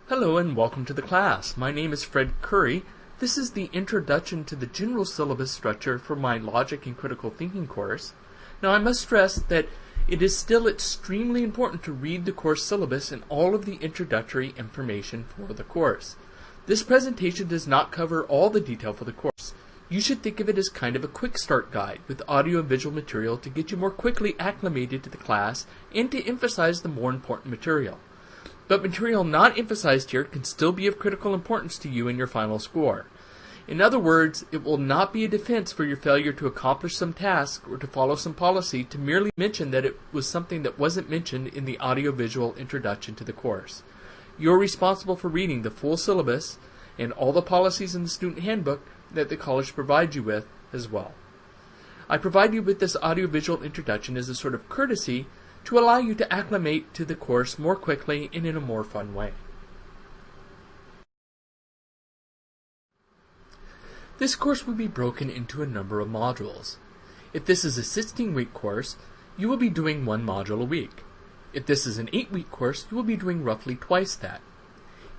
Hello and welcome to the class. My name is Fred Curry. This is the Introduction to the General Syllabus Structure for my Logic and Critical Thinking course. Now I must stress that it is still extremely important to read the course syllabus and all of the introductory information for the course. This presentation does not cover all the detail for the course. You should think of it as kind of a quick start guide with audio and visual material to get you more quickly acclimated to the class and to emphasize the more important material. But material not emphasized here can still be of critical importance to you in your final score. In other words, it will not be a defense for your failure to accomplish some task or to follow some policy to merely mention that it was something that wasn't mentioned in the audio-visual introduction to the course. You're responsible for reading the full syllabus and all the policies in the student handbook that the college provides you with as well. I provide you with this audio-visual introduction as a sort of courtesy to allow you to acclimate to the course more quickly and in a more fun way. This course will be broken into a number of modules. If this is a 16-week course, you will be doing one module a week. If this is an 8-week course, you will be doing roughly twice that.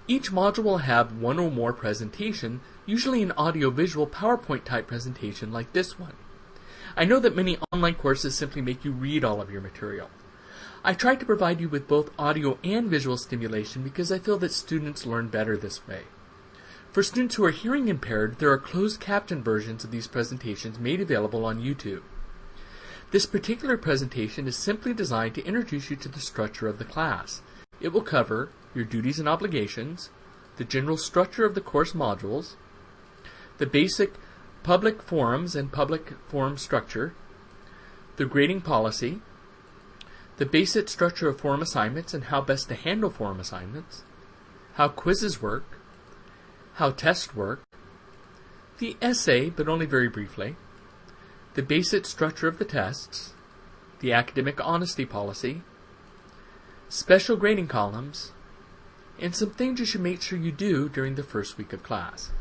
Each module will have one or more presentation, usually an audio-visual PowerPoint type presentation like this one. I know that many online courses simply make you read all of your material. I try to provide you with both audio and visual stimulation because I feel that students learn better this way. For students who are hearing impaired, there are closed caption versions of these presentations made available on YouTube. This particular presentation is simply designed to introduce you to the structure of the class. It will cover your duties and obligations, the general structure of the course modules, the basic public forums and public forum structure, the grading policy, the basic structure of forum assignments and how best to handle forum assignments, how quizzes work, how tests work, the essay, but only very briefly, the basic structure of the tests, the academic honesty policy, special grading columns, and some things you should make sure you do during the first week of class.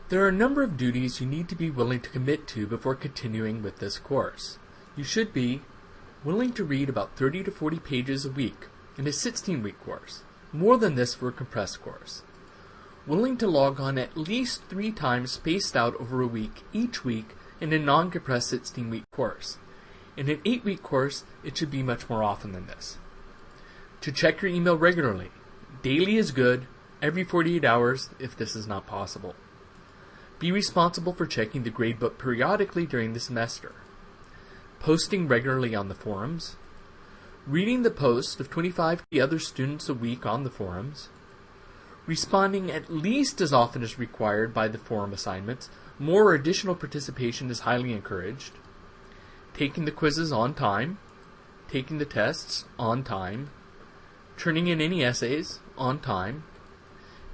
There are a number of duties you need to be willing to commit to before continuing with this course. You should be willing to read about 30 to 40 pages a week in a 16-week course, more than this for a compressed course. Willing to log on at least 3 times spaced out over a week each week in a non-compressed 16-week course. In an 8-week course, it should be much more often than this. To check your email regularly. Daily is good, every 48 hours if this is not possible. Be responsible for checking the gradebook periodically during the semester. Posting regularly on the forums. Reading the posts of 25 other students a week on the forums. Responding at least as often as required by the forum assignments. More or additional participation is highly encouraged. Taking the quizzes on time. Taking the tests on time. Turning in any essays on time.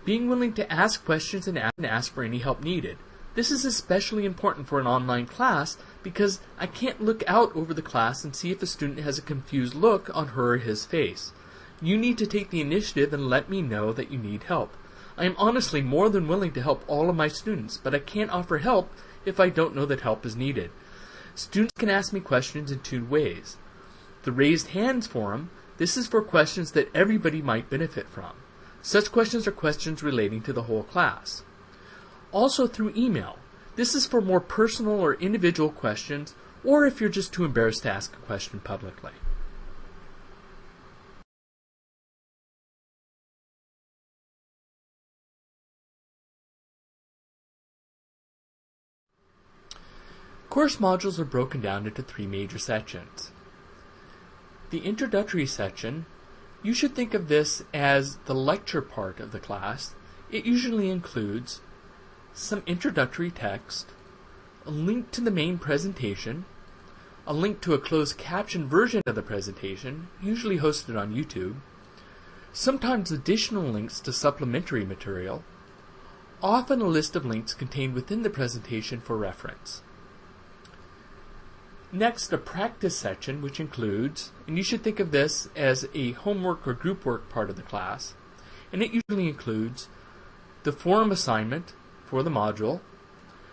Being willing to ask questions and ask for any help needed. This is especially important for an online class because I can't look out over the class and see if a student has a confused look on her or his face. You need to take the initiative and let me know that you need help. I am honestly more than willing to help all of my students, but I can't offer help if I don't know that help is needed. Students can ask me questions in 2 ways. The raised hands forum, this is for questions that everybody might benefit from. Such questions are questions relating to the whole class. Also through email. This is for more personal or individual questions, or if you're just too embarrassed to ask a question publicly. Course modules are broken down into 3 major sections. The introductory section, you should think of this as the lecture part of the class. It usually includes some introductory text, a link to the main presentation, a link to a closed caption version of the presentation, usually hosted on YouTube, sometimes additional links to supplementary material, often a list of links contained within the presentation for reference. Next, a practice section, which includes, and you should think of this as a homework or group work part of the class, and it usually includes the forum assignment for the module,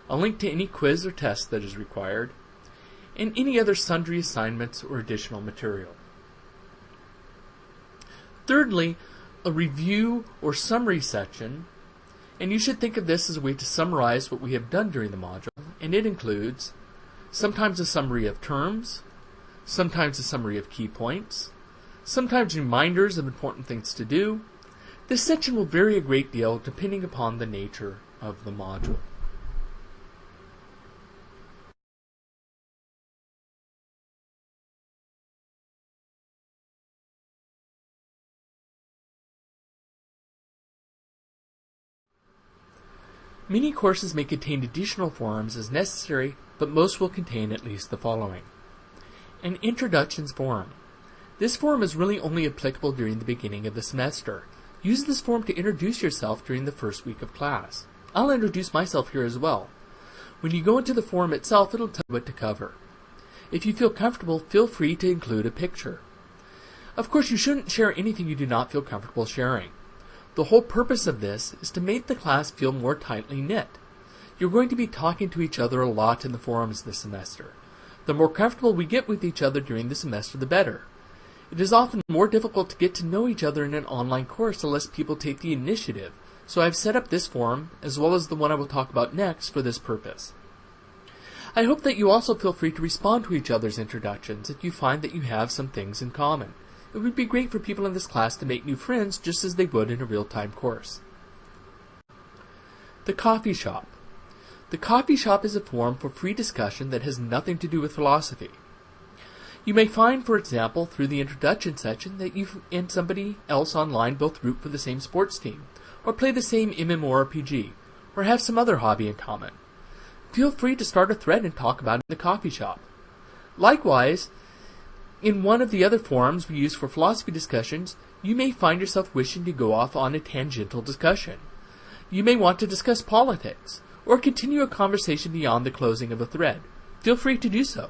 a link to any quiz or test that is required, and any other sundry assignments or additional material. Thirdly, a review or summary section, and you should think of this as a way to summarize what we have done during the module, and it includes sometimes a summary of terms, sometimes a summary of key points, sometimes reminders of important things to do. This section will vary a great deal depending upon the nature of the module. Many courses may contain additional forums as necessary, but most will contain at least the following. An introductions forum. This forum is really only applicable during the beginning of the semester. Use this forum to introduce yourself during the first week of class. I'll introduce myself here as well. When you go into the forum itself, it'll tell you what to cover. If you feel comfortable, feel free to include a picture. Of course, you shouldn't share anything you do not feel comfortable sharing. The whole purpose of this is to make the class feel more tightly knit. You're going to be talking to each other a lot in the forums this semester. The more comfortable we get with each other during the semester, the better. It is often more difficult to get to know each other in an online course unless people take the initiative, so I've set up this forum, as well as the one I will talk about next, for this purpose. I hope that you also feel free to respond to each other's introductions if you find that you have some things in common. It would be great for people in this class to make new friends just as they would in a real-time course. The coffee shop. The coffee shop is a forum for free discussion that has nothing to do with philosophy. You may find, for example, through the introduction section that you and somebody else online both root for the same sports team, or play the same MMORPG, or have some other hobby in common. Feel free to start a thread and talk about it in the coffee shop. Likewise, in one of the other forums we use for philosophy discussions, you may find yourself wishing to go off on a tangential discussion. You may want to discuss politics, or continue a conversation beyond the closing of a thread. Feel free to do so.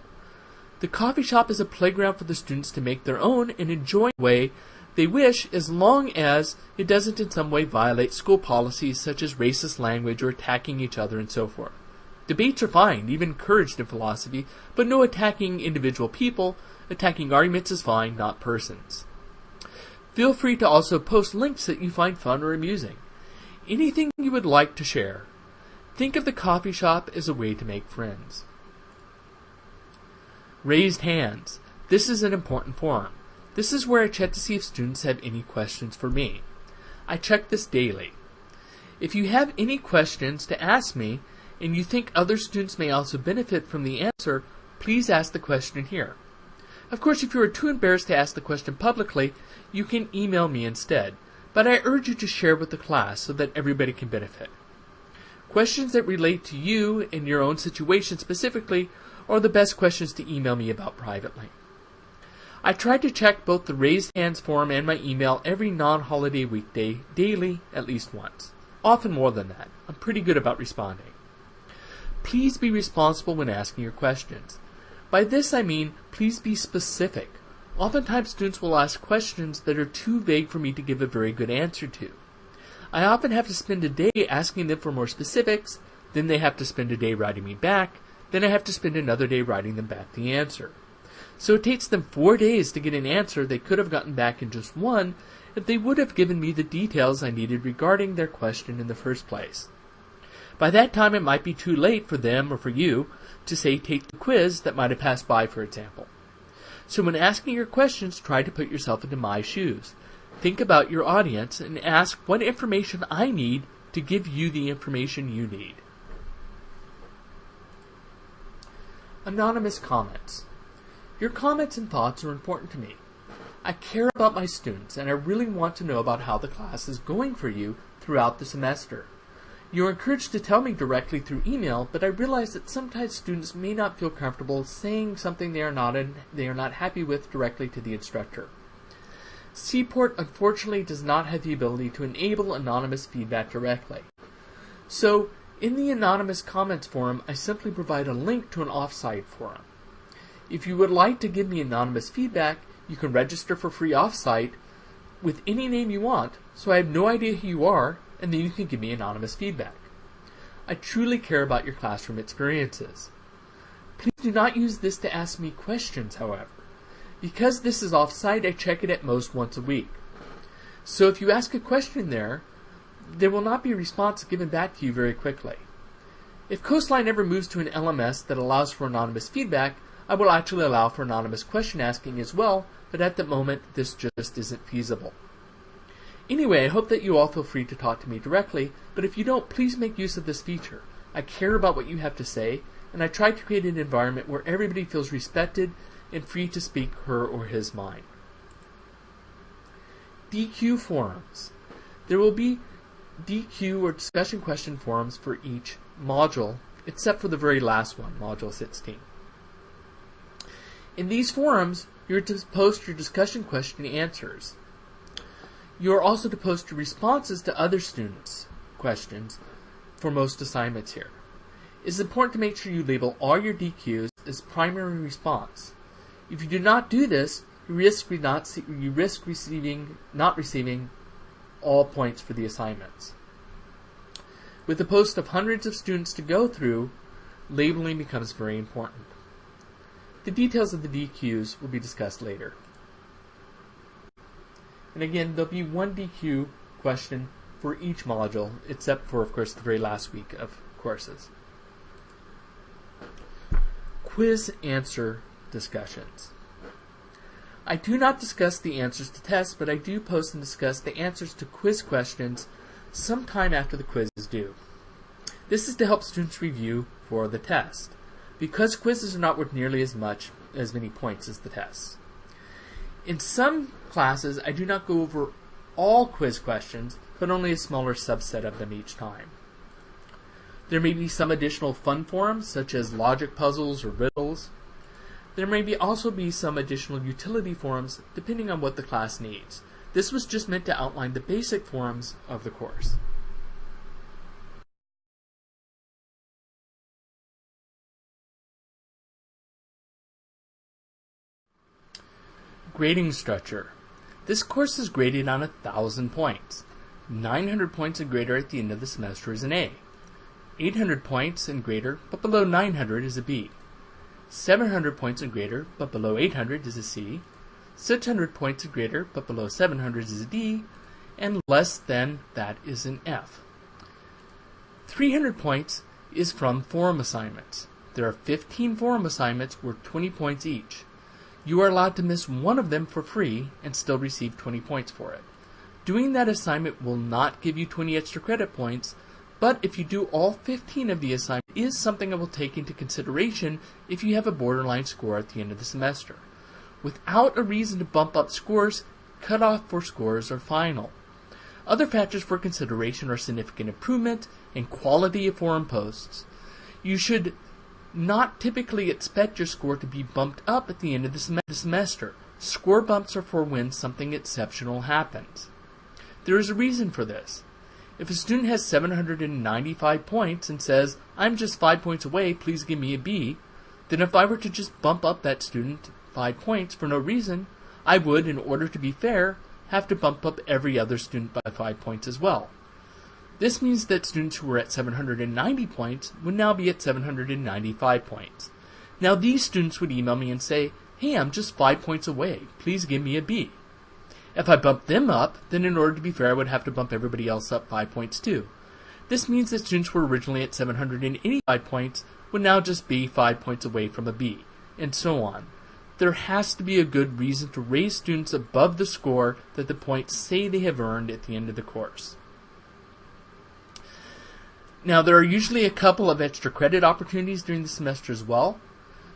The coffee shop is a playground for the students to make their own and enjoy the way they wish, as long as it doesn't in some way violate school policies such as racist language or attacking each other and so forth. Debates are fine, even encouraged in philosophy, but no attacking individual people. Attacking arguments is fine, not persons. Feel free to also post links that you find fun or amusing. Anything you would like to share. Think of the coffee shop as a way to make friends. Raised hands. This is an important forum. This is where I check to see if students have any questions for me. I check this daily. If you have any questions to ask me, and you think other students may also benefit from the answer, please ask the question here. Of course, if you are too embarrassed to ask the question publicly, you can email me instead, but I urge you to share with the class so that everybody can benefit. Questions that relate to you and your own situation specifically are the best questions to email me about privately. I try to check both the raised hands forum and my email every non-holiday weekday daily at least once. Often more than that. I'm pretty good about responding. Please be responsible when asking your questions. By this I mean, please be specific. Oftentimes students will ask questions that are too vague for me to give a very good answer to. I often have to spend a day asking them for more specifics, then they have to spend a day writing me back, then I have to spend another day writing them back the answer. So it takes them 4 days to get an answer they could have gotten back in just one if they would have given me the details I needed regarding their question in the first place. By that time it might be too late for them or for you to say take the quiz that might have passed by, for example. So when asking your questions, try to put yourself into my shoes. Think about your audience and ask what information I need to give you the information you need. Anonymous comments. Your comments and thoughts are important to me. I care about my students and I really want to know about how the class is going for you throughout the semester. You are encouraged to tell me directly through email, but I realize that sometimes students may not feel comfortable saying something they are not happy with directly to the instructor. Seaport unfortunately does not have the ability to enable anonymous feedback directly. So, in the anonymous comments forum, I simply provide a link to an off-site forum. If you would like to give me anonymous feedback, you can register for free off-site with any name you want, so I have no idea who you are, and then you can give me anonymous feedback. I truly care about your classroom experiences. Please do not use this to ask me questions, however. Because this is off-site, I check it at most once a week. So if you ask a question there will not be a response given back to you very quickly. If Coastline ever moves to an LMS that allows for anonymous feedback, I will actually allow for anonymous question asking as well, but at the moment this just isn't feasible. Anyway, I hope that you all feel free to talk to me directly, but if you don't, please make use of this feature. I care about what you have to say, and I try to create an environment where everybody feels respected and free to speak her or his mind. DQ forums. There will be DQ or discussion question forums for each module, except for the very last one, Module 16. In these forums, you're to post your discussion question answers. You are also to post your responses to other students' questions for most assignments here. It is important to make sure you label all your DQs as primary response. If you do not do this, you risk not receiving all points for the assignments. With a post of hundreds of students to go through, labeling becomes very important. The details of the DQs will be discussed later. And again, there'll be one DQ question for each module, except for, of course, the very last week of courses. Quiz answer discussions. I do not discuss the answers to tests, but I do post and discuss the answers to quiz questions sometime after the quiz is due. This is to help students review for the test, because quizzes are not worth nearly as many points as the tests. In some classes, I do not go over all quiz questions, but only a smaller subset of them each time. There may be some additional fun forums, such as logic puzzles or riddles. There may also be some additional utility forums, depending on what the class needs. This was just meant to outline the basic forums of the course. Grading structure. This course is graded on 1,000 points. 900 points and greater at the end of the semester is an A. 800 points and greater, but below 900 is a B. 700 points and greater, but below 800 is a C. 600 points and greater, but below 700 is a D. And less than that is an F. 300 points is from forum assignments. There are 15 forum assignments worth 20 points each. You are allowed to miss one of them for free and still receive 20 points for it. Doing that assignment will not give you 20 extra credit points, but if you do all 15 of the assignment, it is something I will take into consideration if you have a borderline score at the end of the semester. Without a reason to bump up scores, cutoff for scores are final. Other factors for consideration are significant improvement and quality of forum posts. You should not typically expect your score to be bumped up at the end of the semester. Score bumps are for when something exceptional happens. There is a reason for this. If a student has 795 points and says, "I'm just 5 points away, please give me a B," then if I were to just bump up that student 5 points for no reason, I would, in order to be fair, have to bump up every other student by 5 points as well. This means that students who were at 790 points would now be at 795 points. Now these students would email me and say, "Hey, I'm just 5 points away, please give me a B." If I bump them up, then in order to be fair, I would have to bump everybody else up 5 points too. This means that students who were originally at 785 points would now just be 5 points away from a B, and so on. There has to be a good reason to raise students above the score that the points say they have earned at the end of the course. Now, there are usually a couple of extra credit opportunities during the semester as well.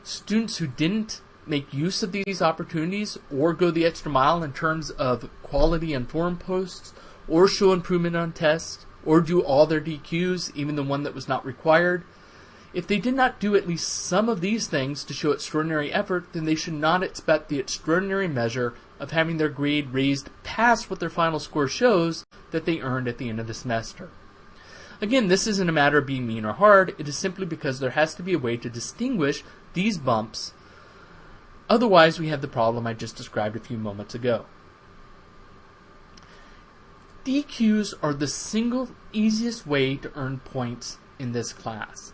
Students who didn't make use of these opportunities or go the extra mile in terms of quality on forum posts or show improvement on tests or do all their DQs, even the one that was not required, if they did not do at least some of these things to show extraordinary effort, then they should not expect the extraordinary measure of having their grade raised past what their final score shows that they earned at the end of the semester. Again, this isn't a matter of being mean or hard, it is simply because there has to be a way to distinguish these bumps. Otherwise, we have the problem I just described a few moments ago. DQs are the single easiest way to earn points in this class.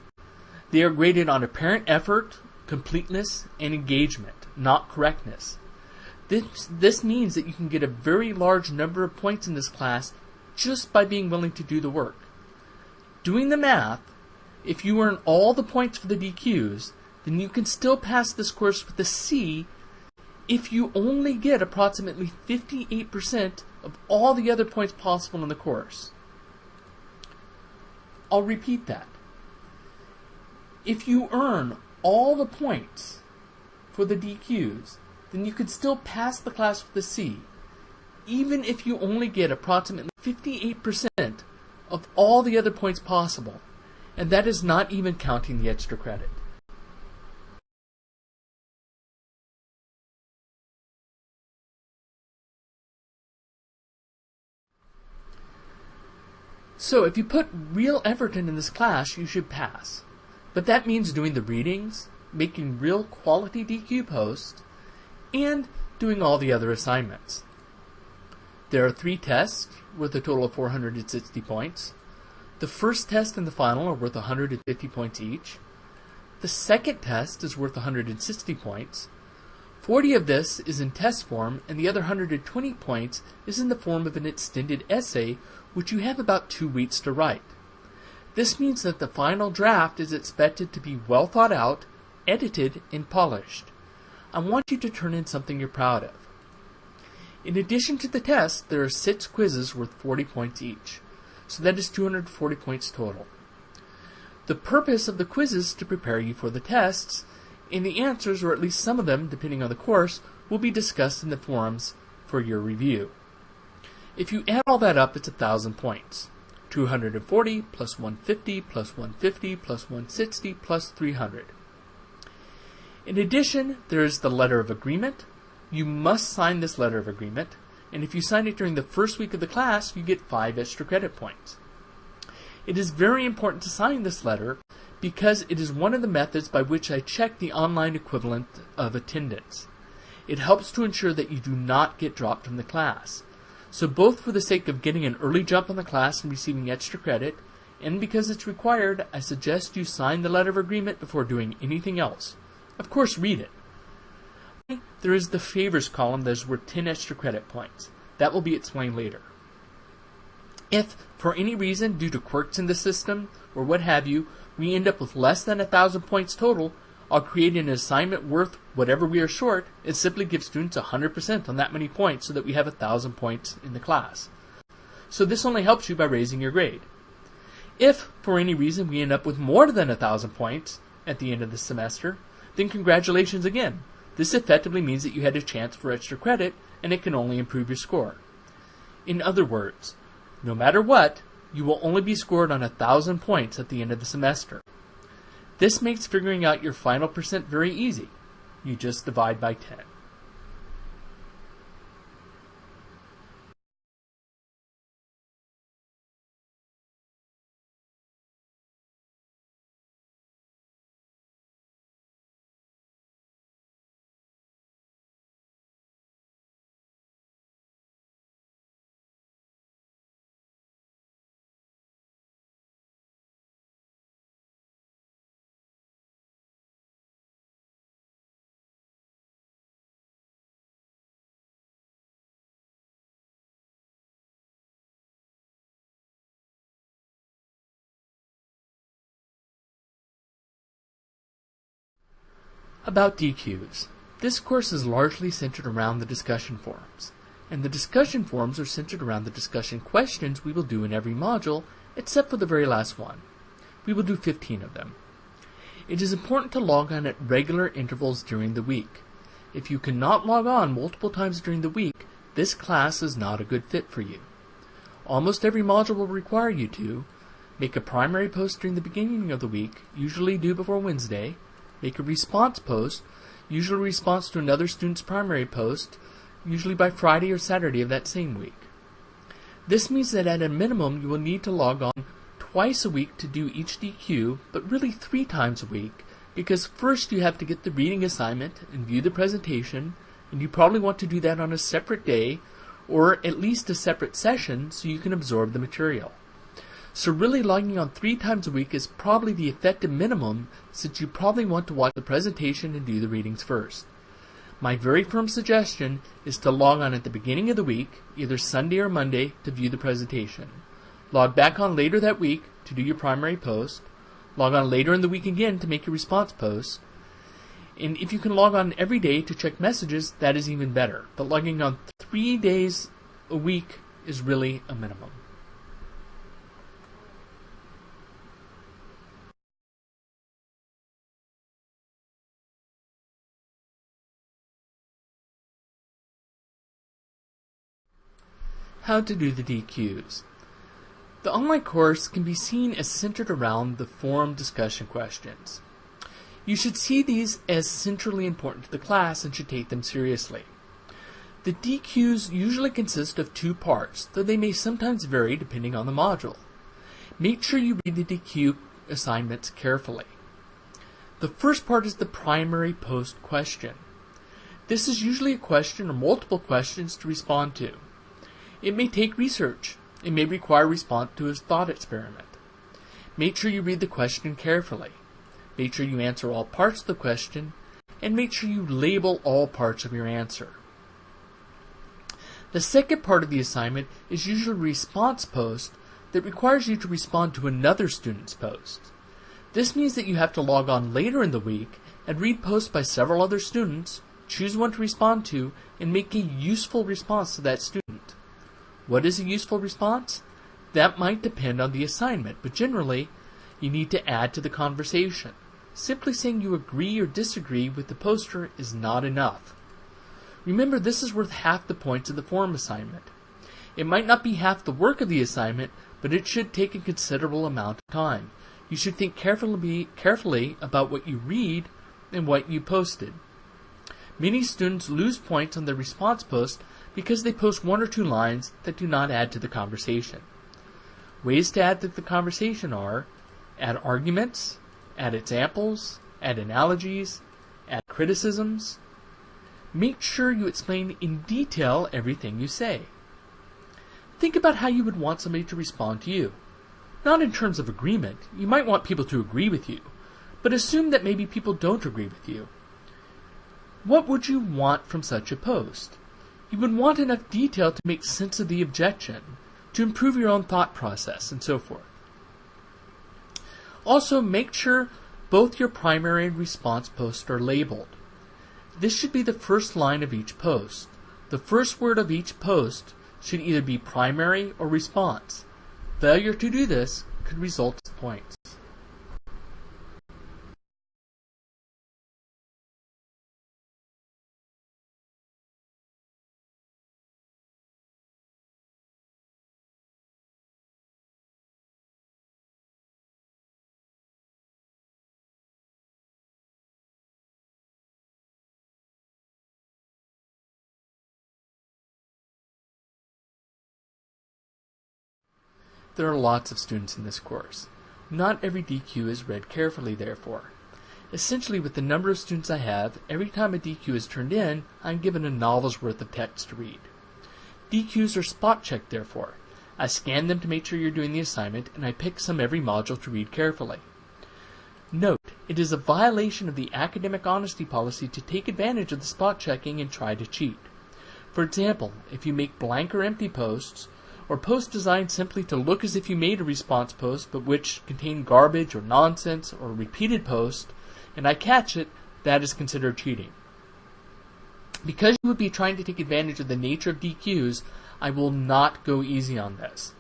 They are graded on apparent effort, completeness, and engagement, not correctness. This means that you can get a very large number of points in this class just by being willing to do the work. Doing the math, if you earn all the points for the DQs, then you can still pass this course with a C if you only get approximately 58% of all the other points possible in the course. I'll repeat that. If you earn all the points for the DQs, then you could still pass the class with a C, even if you only get approximately 58% of all the other points possible, and that is not even counting the extra credit. So if you put real effort into this class, you should pass. But that means doing the readings, making real quality DQ posts, and doing all the other assignments. There are 3 tests worth a total of 460 points. The first test and the final are worth 150 points each. The second test is worth 160 points. 40 of this is in test form, and the other 120 points is in the form of an extended essay, which you have about 2 weeks to write. This means that the final draft is expected to be well thought out, edited, and polished. I want you to turn in something you're proud of. In addition to the test, there are 6 quizzes worth 40 points each, so that is 240 points total. The purpose of the quizzes is to prepare you for the tests, and the answers, or at least some of them, depending on the course, will be discussed in the forums for your review. If you add all that up, it's 1,000 points. 240 plus 150 plus 150 plus 160 plus 300. In addition, there is the letter of agreement. You must sign this letter of agreement, and if you sign it during the first week of the class, you get 5 extra credit points. It is very important to sign this letter because it is one of the methods by which I check the online equivalent of attendance. It helps to ensure that you do not get dropped from the class. So both for the sake of getting an early jump on the class and receiving extra credit, and because it's required, I suggest you sign the letter of agreement before doing anything else. Of course, read it. There is the favors column that is worth 10 extra credit points. That will be explained later. If, for any reason, due to quirks in the system, or what have you, we end up with less than 1,000 points total, I'll create an assignment worth whatever we are short and simply give students 100% on that many points so that we have 1,000 points in the class. So this only helps you by raising your grade. If, for any reason, we end up with more than 1,000 points at the end of the semester, then congratulations again. This effectively means that you had a chance for extra credit, and it can only improve your score. In other words, no matter what, you will only be scored on 1,000 points at the end of the semester. This makes figuring out your final percent very easy. You just divide by 10. About DQs. This course is largely centered around the discussion forums, and the discussion forums are centered around the discussion questions we will do in every module, except for the very last one. We will do 15 of them. It is important to log on at regular intervals during the week. If you cannot log on multiple times during the week, this class is not a good fit for you. Almost every module will require you to make a primary post during the beginning of the week, usually due before Wednesday, make a response post, usually a response to another student's primary post, usually by Friday or Saturday of that same week. This means that at a minimum you will need to log on twice a week to do each DQ, but really 3 times a week, because first you have to get the reading assignment and view the presentation, and you probably want to do that on a separate day, or at least a separate session so you can absorb the material. So really logging on 3 times a week is probably the effective minimum, since you probably want to watch the presentation and do the readings first. My very firm suggestion is to log on at the beginning of the week, either Sunday or Monday, to view the presentation. Log back on later that week to do your primary post. Log on later in the week again to make your response post. And if you can log on every day to check messages, that is even better. But logging on 3 days a week is really a minimum. How to do the DQs. The online course can be seen as centered around the forum discussion questions. You should see these as centrally important to the class and should take them seriously. The DQs usually consist of 2 parts, though they may sometimes vary depending on the module. Make sure you read the DQ assignments carefully. The first part is the primary post question. This is usually a question or multiple questions to respond to. It may take research. It may require response to a thought experiment. Make sure you read the question carefully. Make sure you answer all parts of the question, and make sure you label all parts of your answer. The second part of the assignment is usually a response post that requires you to respond to another student's post. This means that you have to log on later in the week and read posts by several other students, choose one to respond to, and make a useful response to that student. What is a useful response? That might depend on the assignment, but generally, you need to add to the conversation. Simply saying you agree or disagree with the poster is not enough. Remember, this is worth half the points of the forum assignment. It might not be half the work of the assignment, but it should take a considerable amount of time. You should think carefully about what you read and what you posted. Many students lose points on their response post because they post 1 or 2 lines that do not add to the conversation. Ways to add to the conversation are: add arguments, add examples, add analogies, add criticisms. Make sure you explain in detail everything you say. Think about how you would want somebody to respond to you. Not in terms of agreement. You might want people to agree with you, but assume that maybe people don't agree with you. What would you want from such a post? You would want enough detail to make sense of the objection, to improve your own thought process, and so forth. Also, make sure both your primary and response posts are labeled. This should be the first line of each post. The first word of each post should either be primary or response. Failure to do this could result in points. There are lots of students in this course. Not every DQ is read carefully, therefore. Essentially, with the number of students I have, every time a DQ is turned in, I'm given a novel's worth of text to read. DQs are spot checked, therefore. I scan them to make sure you're doing the assignment, and I pick some every module to read carefully. Note, it is a violation of the academic honesty policy to take advantage of the spot checking and try to cheat. For example, if you make blank or empty posts, or posts designed simply to look as if you made a response post but which contain garbage or nonsense or a repeated post, and I catch it, that is considered cheating. Because you would be trying to take advantage of the nature of DQs, I will not go easy on this.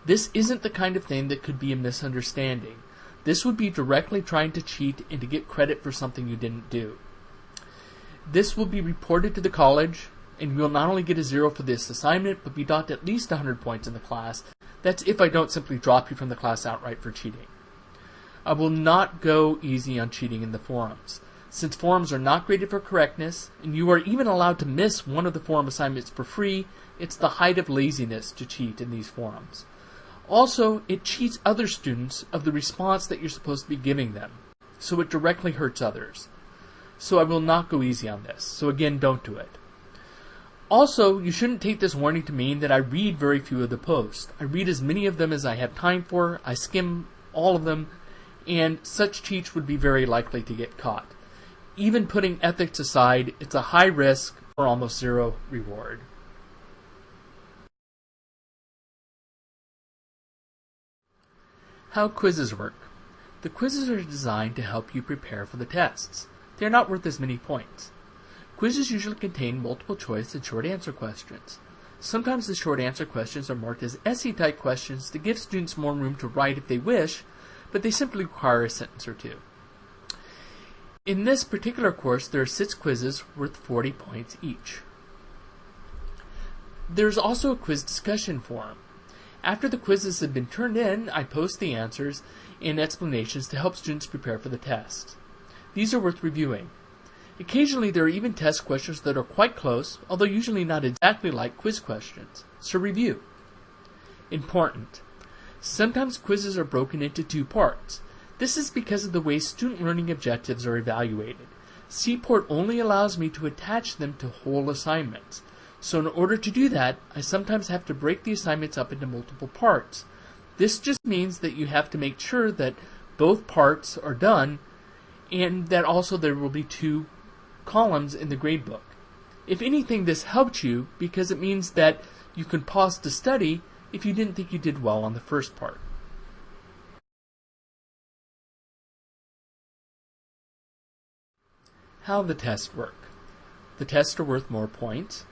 This isn't the kind of thing that could be a misunderstanding. This would be directly trying to cheat and to get credit for something you didn't do. This will be reported to the college, and you will not only get a 0 for this assignment, but be docked at least 100 points in the class. That's if I don't simply drop you from the class outright for cheating. I will not go easy on cheating in the forums. Since forums are not graded for correctness, and you are even allowed to miss one of the forum assignments for free, it's the height of laziness to cheat in these forums. Also, it cheats other students of the response that you're supposed to be giving them, so it directly hurts others. So I will not go easy on this, so again, don't do it. Also, you shouldn't take this warning to mean that I read very few of the posts. I read as many of them as I have time for, I skim all of them, and such cheats would be very likely to get caught. Even putting ethics aside, it's a high risk for almost zero reward. How quizzes work. The quizzes are designed to help you prepare for the tests. They are not worth as many points. Quizzes usually contain multiple choice and short answer questions. Sometimes the short answer questions are marked as essay-type questions to give students more room to write if they wish, but they simply require a sentence or two. In this particular course, there are 6 quizzes worth 40 points each. There's also a quiz discussion forum. After the quizzes have been turned in, I post the answers and explanations to help students prepare for the test. These are worth reviewing. Occasionally there are even test questions that are quite close, although usually not exactly like quiz questions. So review. Important. Sometimes quizzes are broken into 2 parts. This is because of the way student learning objectives are evaluated. CPORT only allows me to attach them to whole assignments. So in order to do that, I sometimes have to break the assignments up into multiple parts. This just means that you have to make sure that both parts are done and that also there will be 2 columns in the gradebook. If anything, this helped you because it means that you can pause to study if you didn't think you did well on the first part. How the tests work. The tests are worth more points.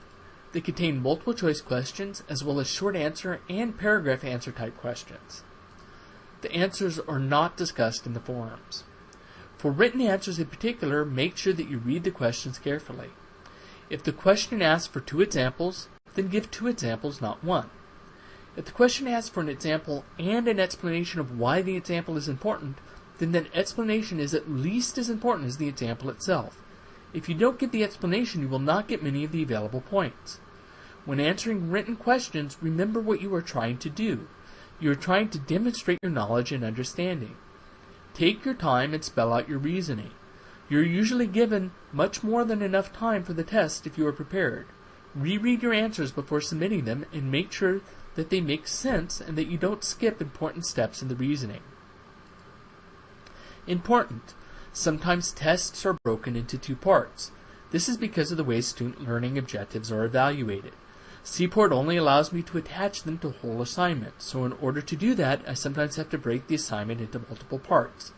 They contain multiple choice questions as well as short answer and paragraph answer type questions. The answers are not discussed in the forums. For written answers in particular, make sure that you read the questions carefully. If the question asks for 2 examples, then give 2 examples, not 1. If the question asks for an example and an explanation of why the example is important, then that explanation is at least as important as the example itself. If you don't get the explanation, you will not get many of the available points. When answering written questions, remember what you are trying to do. You are trying to demonstrate your knowledge and understanding. Take your time and spell out your reasoning. You are usually given much more than enough time for the test if you are prepared. Reread your answers before submitting them and make sure that they make sense and that you don't skip important steps in the reasoning. Important. Sometimes tests are broken into 2 parts. This is because of the way student learning objectives are evaluated. CPORT only allows me to attach them to whole assignments, so in order to do that, I sometimes have to break the assignment into multiple parts.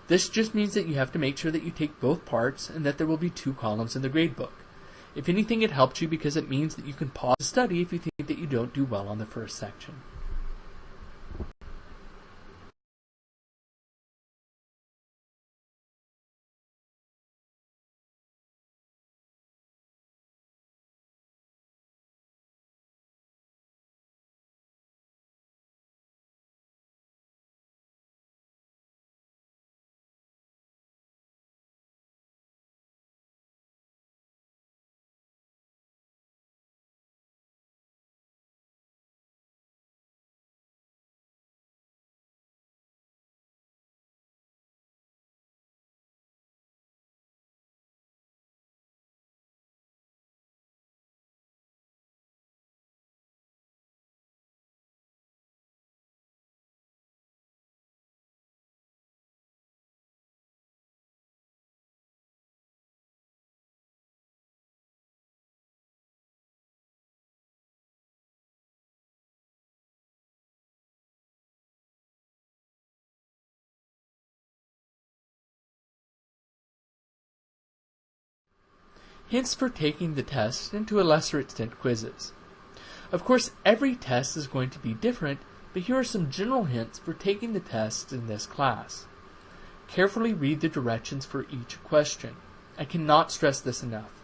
This just means that you have to make sure that you take both parts and that there will be 2 columns in the gradebook. If anything, it helps you because it means that you can pause the study if you think that you don't do well on the first section. Hints for taking the test and to a lesser extent quizzes. Of course, every test is going to be different, but here are some general hints for taking the tests in this class. Carefully read the directions for each question. I cannot stress this enough.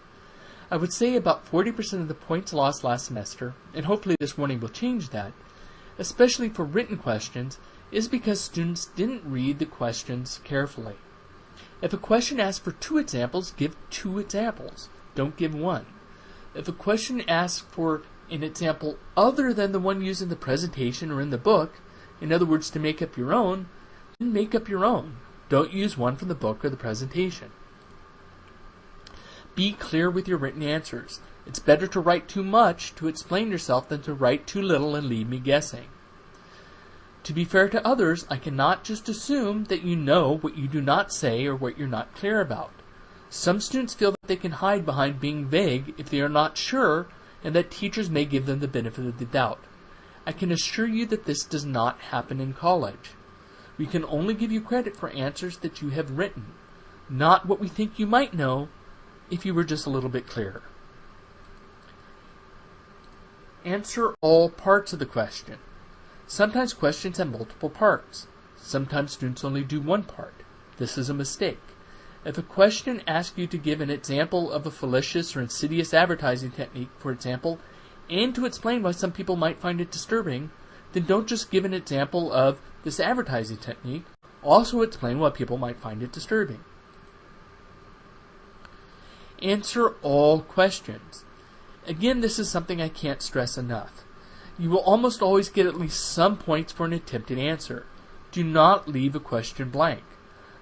I would say about 40% of the points lost last semester, and hopefully this warning will change that, especially for written questions, is because students didn't read the questions carefully. If a question asks for 2 examples, give 2 examples. Don't give 1. If a question asks for an example other than the one used in the presentation or in the book, in other words, to make up your own, then make up your own. Don't use one from the book or the presentation. Be clear with your written answers. It's better to write too much to explain yourself than to write too little and leave me guessing. To be fair to others, I cannot just assume that you know what you do not say or what you're not clear about. Some students feel that they can hide behind being vague if they are not sure, and that teachers may give them the benefit of the doubt. I can assure you that this does not happen in college. We can only give you credit for answers that you have written, not what we think you might know if you were just a little bit clearer. Answer all parts of the question. Sometimes questions have multiple parts. Sometimes students only do one part. This is a mistake. If a question asks you to give an example of a fallacious or insidious advertising technique, for example, and to explain why some people might find it disturbing, then don't just give an example of this advertising technique. Also explain why people might find it disturbing. Answer all questions. Again, this is something I can't stress enough. You will almost always get at least some points for an attempted answer. Do not leave a question blank.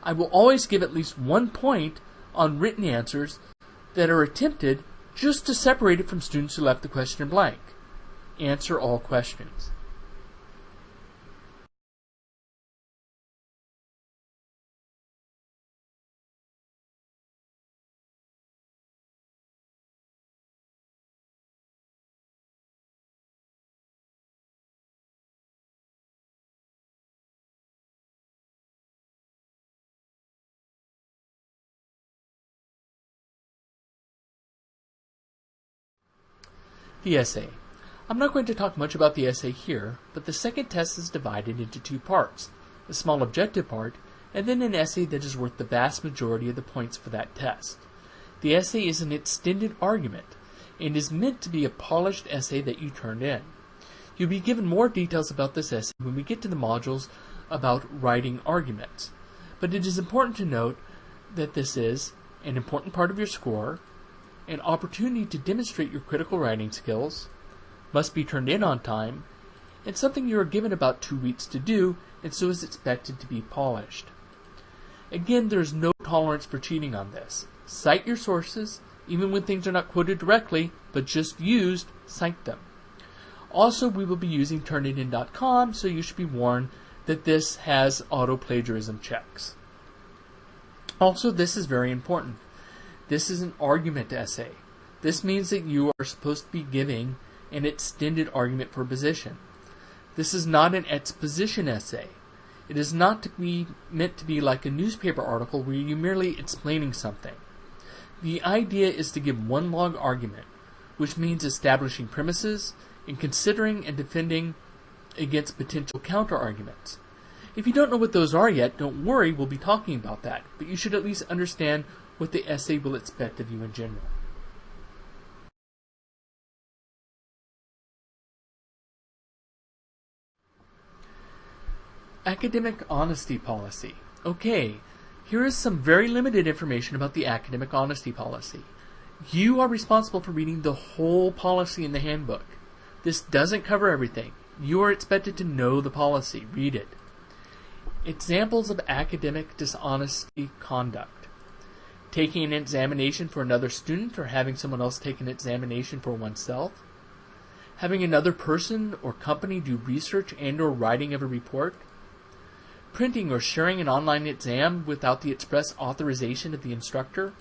I will always give at least 1 point on written answers that are attempted just to separate it from students who left the question blank. Answer all questions. The essay. I'm not going to talk much about the essay here, but the second test is divided into 2 parts, a small objective part, and then an essay that is worth the vast majority of the points for that test. The essay is an extended argument, and is meant to be a polished essay that you turned in. You'll be given more details about this essay when we get to the modules about writing arguments, but it is important to note that this is an important part of your score, an opportunity to demonstrate your critical writing skills, must be turned in on time, and something you are given about 2 weeks to do, and so is expected to be polished. Again, there is no tolerance for cheating on this. Cite your sources, even when things are not quoted directly, but just used, cite them. Also, we will be using turnitin.com, so you should be warned that this has auto-plagiarism checks. Also, this is very important. This is an argument essay. This means that you are supposed to be giving an extended argument for a position. This is not an exposition essay. It is not meant to be like a newspaper article where you're merely explaining something. The idea is to give one long argument, which means establishing premises and considering and defending against potential counter-arguments. If you don't know what those are yet, don't worry, we'll be talking about that, but you should at least understand what the essay will expect of you in general. Academic honesty policy. Okay, here is some very limited information about the academic honesty policy. You are responsible for reading the whole policy in the handbook. This doesn't cover everything. You are expected to know the policy. Read it. Examples of academic dishonesty conduct. Taking an examination for another student or having someone else take an examination for oneself. Having another person or company do research and or writing of a report. Printing or sharing an online exam without the express authorization of the instructor.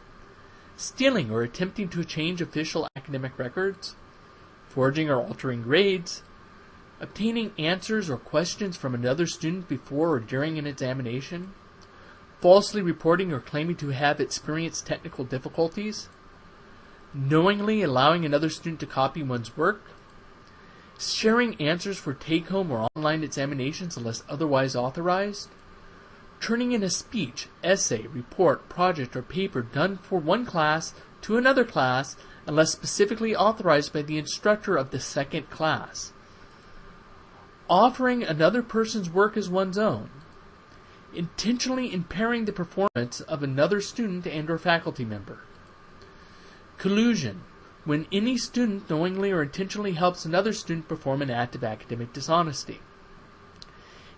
Stealing or attempting to change official academic records. Forging or altering grades. Obtaining answers or questions from another student before or during an examination. Falsely reporting or claiming to have experienced technical difficulties, knowingly allowing another student to copy one's work, sharing answers for take-home or online examinations unless otherwise authorized, turning in a speech, essay, report, project, or paper done for one class to another class unless specifically authorized by the instructor of the second class, offering another person's work as one's own, intentionally impairing the performance of another student and or faculty member. Collusion, when any student knowingly or intentionally helps another student perform an act of academic dishonesty.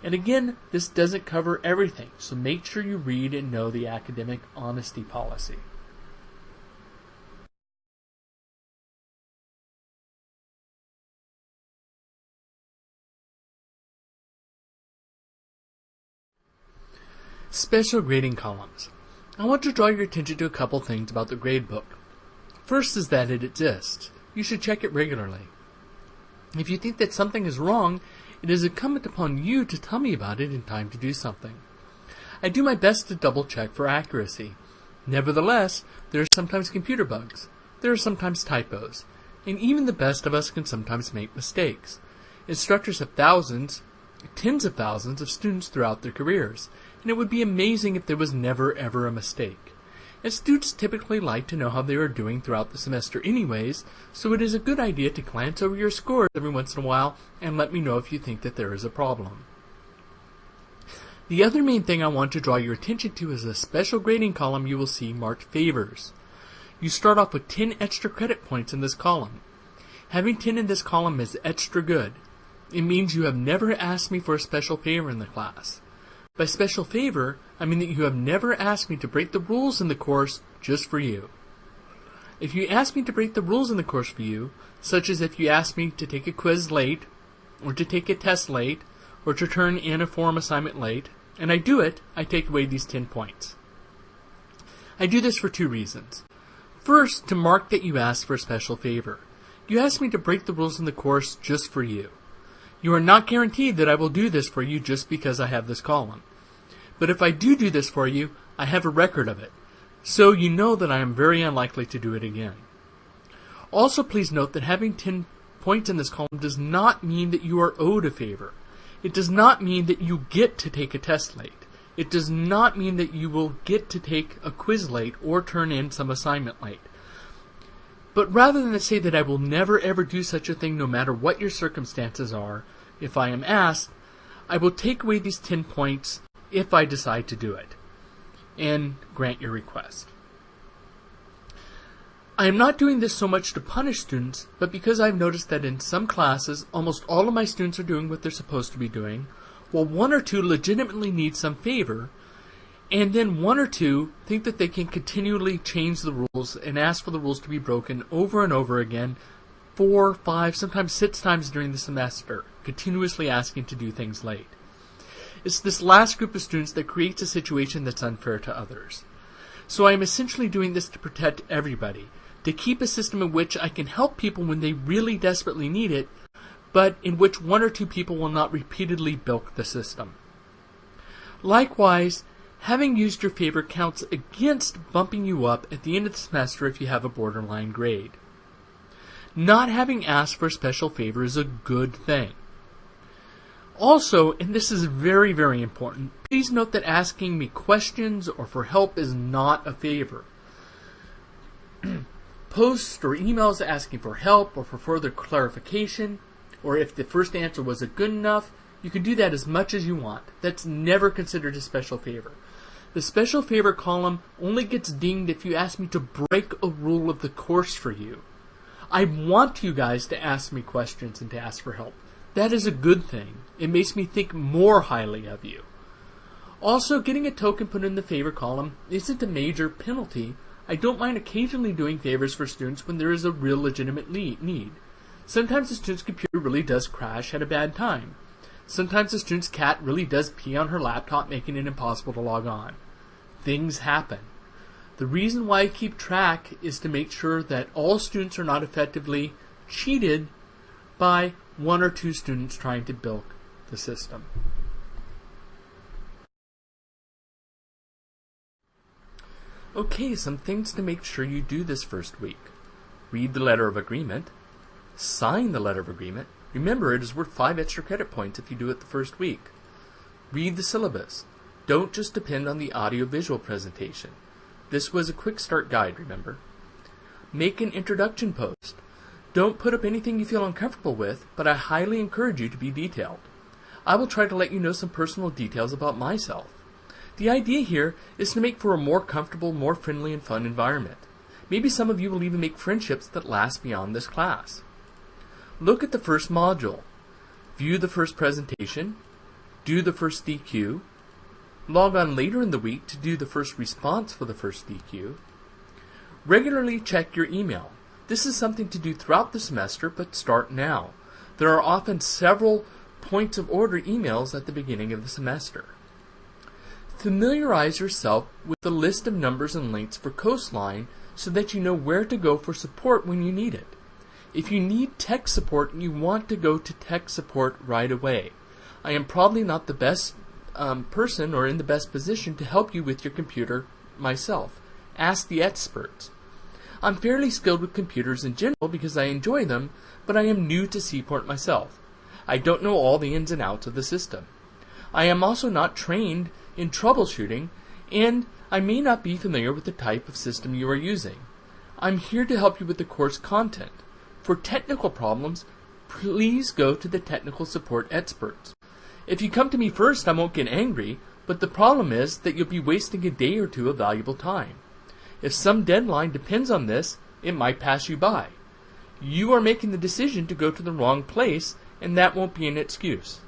And again, this doesn't cover everything, so make sure you read and know the academic honesty policy. Special grading columns. I want to draw your attention to a couple things about the gradebook. First is that it exists. You should check it regularly. If you think that something is wrong, it is incumbent upon you to tell me about it in time to do something. I do my best to double check for accuracy. Nevertheless, there are sometimes computer bugs. There are sometimes typos. And even the best of us can sometimes make mistakes. Instructors have thousands, tens of thousands of students throughout their careers, and it would be amazing if there was never ever a mistake. And students typically like to know how they are doing throughout the semester anyways, so it is a good idea to glance over your scores every once in a while and let me know if you think that there is a problem. The other main thing I want to draw your attention to is a special grading column you will see marked favors. You start off with 10 extra credit points in this column. Having 10 in this column is extra good. It means you have never asked me for a special favor in the class. By special favor, I mean that you have never asked me to break the rules in the course just for you. If you ask me to break the rules in the course for you, such as if you ask me to take a quiz late, or to take a test late, or to turn in a form assignment late, and I do it, I take away these 10 points. I do this for two reasons. First, to mark that you asked for a special favor. You asked me to break the rules in the course just for you. You are not guaranteed that I will do this for you just because I have this column. But if I do this for you, I have a record of it, so you know that I am very unlikely to do it again. Also, please note that having 10 points in this column does not mean that you are owed a favor. It does not mean that you get to take a test late. It does not mean that you will get to take a quiz late or turn in some assignment late. But rather than to say that I will never ever do such a thing no matter what your circumstances are, if I am asked, I will take away these 10 points if I decide to do it, and grant your request. I am not doing this so much to punish students, but because I've noticed that in some classes, almost all of my students are doing what they're supposed to be doing, while one or two legitimately need some favor, and then one or two think that they can continually change the rules and ask for the rules to be broken over and over again 4, 5, sometimes 6 times during the semester, continuously asking to do things late. It's this last group of students that creates a situation that's unfair to others. So I am essentially doing this to protect everybody, to keep a system in which I can help people when they really desperately need it, but in which 1 or 2 people will not repeatedly bilk the system. Likewise, having used your favor counts against bumping you up at the end of the semester if you have a borderline grade. Not having asked for a special favor is a good thing. Also, and this is very, very important, please note that asking me questions or for help is not a favor. Posts or emails asking for help or for further clarification, or if the first answer wasn't good enough, you can do that as much as you want. That's never considered a special favor. The special favor column only gets dinged if you ask me to break a rule of the course for you. I want you guys to ask me questions and to ask for help. That is a good thing. It makes me think more highly of you. Also, getting a token put in the favor column isn't a major penalty. I don't mind occasionally doing favors for students when there is a real legitimate need. Sometimes the student's computer really does crash at a bad time. Sometimes the student's cat really does pee on her laptop, making it impossible to log on. Things happen. The reason why I keep track is to make sure that all students are not effectively cheated by 1 or 2 students trying to bilk the system. Okay, some things to make sure you do this first week. Read the letter of agreement. Sign the letter of agreement. Remember, it is worth 5 extra credit points if you do it the first week. Read the syllabus. Don't just depend on the audio-visual presentation. This was a quick start guide, remember. Make an introduction post. Don't put up anything you feel uncomfortable with, but I highly encourage you to be detailed. I will try to let you know some personal details about myself. The idea here is to make for a more comfortable, more friendly, and fun environment. Maybe some of you will even make friendships that last beyond this class. Look at the first module. View the first presentation. Do the first DQ. Log on later in the week to do the first response for the first DQ. Regularly check your email. This is something to do throughout the semester, but start now. There are often several points of order emails at the beginning of the semester. Familiarize yourself with the list of numbers and links for Coastline so that you know where to go for support when you need it. If you need tech support, you want to go to tech support right away. I am probably not the best person or in the best position to help you with your computer myself. Ask the experts. I'm fairly skilled with computers in general because I enjoy them, but I am new to Seaport myself. I don't know all the ins and outs of the system. I am also not trained in troubleshooting, and I may not be familiar with the type of system you are using. I'm here to help you with the course content. For technical problems, please go to the technical support experts. If you come to me first, I won't get angry, but the problem is that you'll be wasting a day or two of valuable time. If some deadline depends on this, it might pass you by. You are making the decision to go to the wrong place, and that won't be an excuse.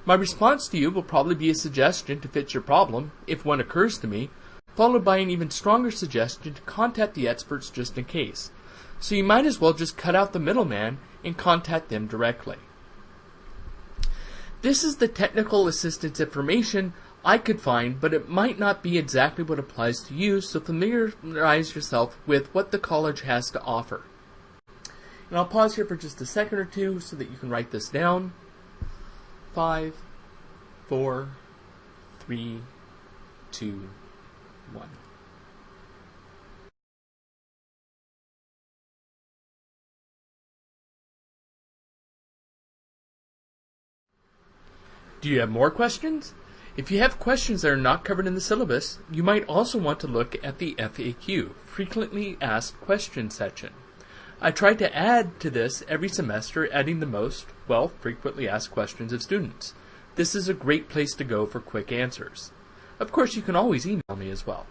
My response to you will probably be a suggestion to fit your problem, if one occurs to me, followed by an even stronger suggestion to contact the experts just in case. So you might as well just cut out the middleman and contact them directly. This is the technical assistance information I could find, but it might not be exactly what applies to you, so familiarize yourself with what the college has to offer. And I'll pause here for just a second or two so that you can write this down. 5, 4, 3, 2, 1. Do you have more questions? If you have questions that are not covered in the syllabus, you might also want to look at the FAQ, Frequently Asked Questions section. I try to add to this every semester, adding the most, frequently asked questions of students. This is a great place to go for quick answers. Of course, you can always email me as well.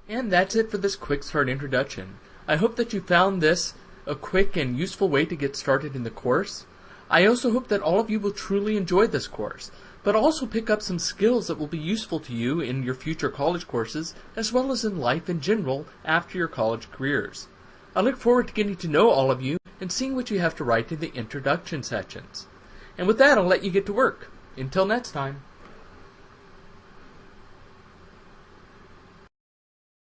And that's it for this quick start introduction. I hope that you found this a quick and useful way to get started in the course. I also hope that all of you will truly enjoy this course, but also pick up some skills that will be useful to you in your future college courses, as well as in life in general after your college careers. I look forward to getting to know all of you and seeing what you have to write in the introduction sections. And with that, I'll let you get to work. Until next time.